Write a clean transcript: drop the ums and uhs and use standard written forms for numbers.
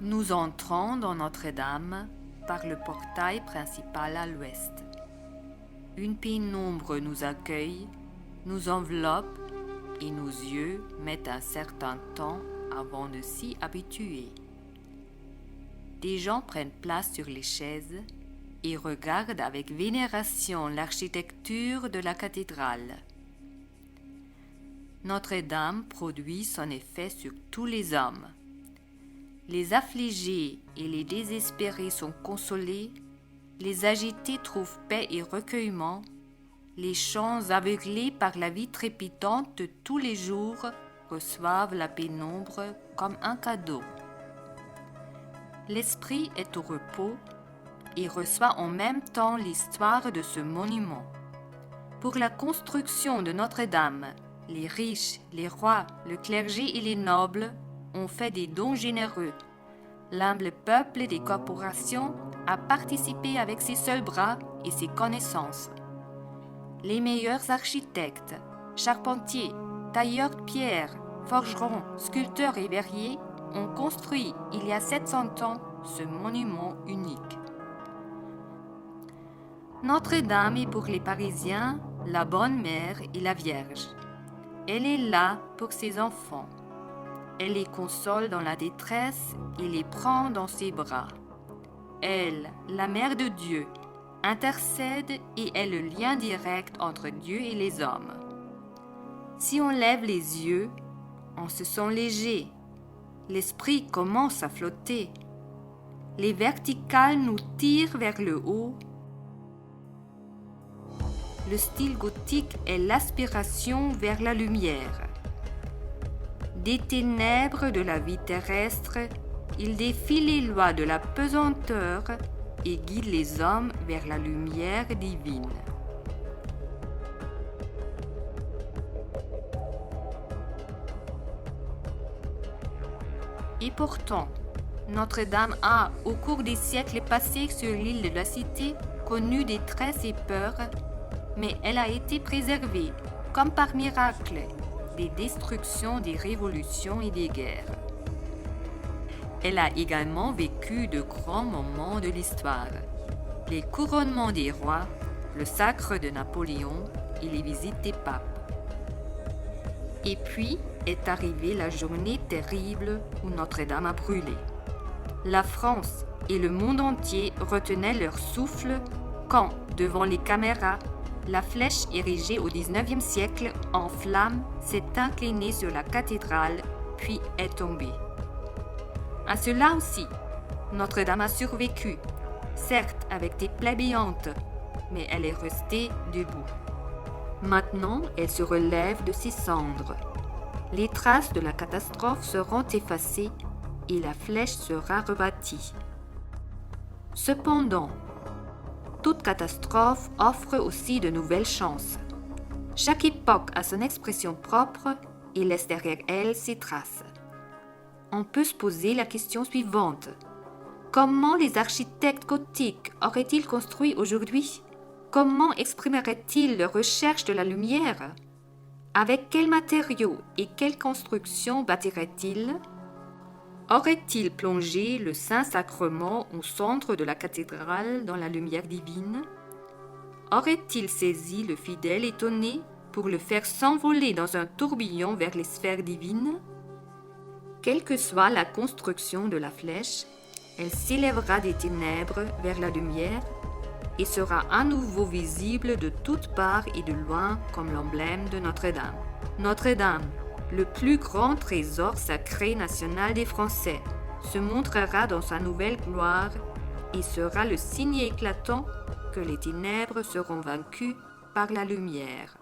Nous entrons dans Notre-Dame par le portail principal à l'ouest. Une pénombre nous accueille, nous enveloppe et nos yeux mettent un certain temps avant de s'y habituer. Des gens prennent place sur les chaises et regardent avec vénération l'architecture de la cathédrale. Notre-Dame produit son effet sur tous les hommes. Les affligés et les désespérés sont consolés, les agités trouvent paix et recueillement, les champs aveuglés par la vie trépidante de tous les jours reçoivent la pénombre comme un cadeau. L'esprit est au repos et reçoit en même temps l'histoire de ce monument. Pour la construction de Notre-Dame, les riches, les rois, le clergé et les nobles ont fait des dons généreux. L'humble peuple des corporations a participé avec ses seuls bras et ses connaissances. Les meilleurs architectes, charpentiers, tailleurs de pierre, forgerons, sculpteurs et verriers ont construit il y a 700 ans ce monument unique. Notre-Dame est pour les Parisiens la bonne mère et la Vierge. Elle est là pour ses enfants. Elle les console dans la détresse et les prend dans ses bras. Elle, la Mère de Dieu, intercède et est le lien direct entre Dieu et les hommes. Si on lève les yeux, on se sent léger. L'esprit commence à flotter. Les verticales nous tirent vers le haut. Le style gothique est l'aspiration vers la lumière. Des ténèbres de la vie terrestre, il défie les lois de la pesanteur et guide les hommes vers la lumière divine. Et pourtant, Notre-Dame a, au cours des siècles passés sur l'île de la Cité, connu détresse et peur, mais elle a été préservée, comme par miracle, des destructions, des révolutions et des guerres. Elle a également vécu de grands moments de l'histoire, les couronnements des rois, le sacre de Napoléon et les visites des papes. Et puis est arrivée la journée terrible où Notre-Dame a brûlé. La France et le monde entier retenaient leur souffle quand, devant les caméras, la flèche érigée au XIXe siècle en flammes s'est inclinée sur la cathédrale, puis est tombée. À cela aussi, Notre-Dame a survécu, certes avec des plaies béantes, mais elle est restée debout. Maintenant, elle se relève de ses cendres. Les traces de la catastrophe seront effacées et la flèche sera rebâtie. Cependant, toute catastrophe offre aussi de nouvelles chances. Chaque époque a son expression propre et laisse derrière elle ses traces. On peut se poser la question suivante. Comment les architectes gothiques auraient-ils construit aujourd'hui? Comment exprimeraient-ils leur recherche de la lumière? Avec quels matériaux et quelles constructions bâtiraient-ils? Aurait-il plongé le Saint-Sacrement au centre de la cathédrale dans la lumière divine? Aurait-il saisi le fidèle étonné pour le faire s'envoler dans un tourbillon vers les sphères divines? Quelle que soit la construction de la flèche, elle s'élèvera des ténèbres vers la lumière et sera à nouveau visible de toutes parts et de loin comme l'emblème de Notre-Dame. Notre-Dame, le plus grand trésor sacré national des Français, se montrera dans sa nouvelle gloire et sera le signe éclatant que les ténèbres seront vaincues par la lumière.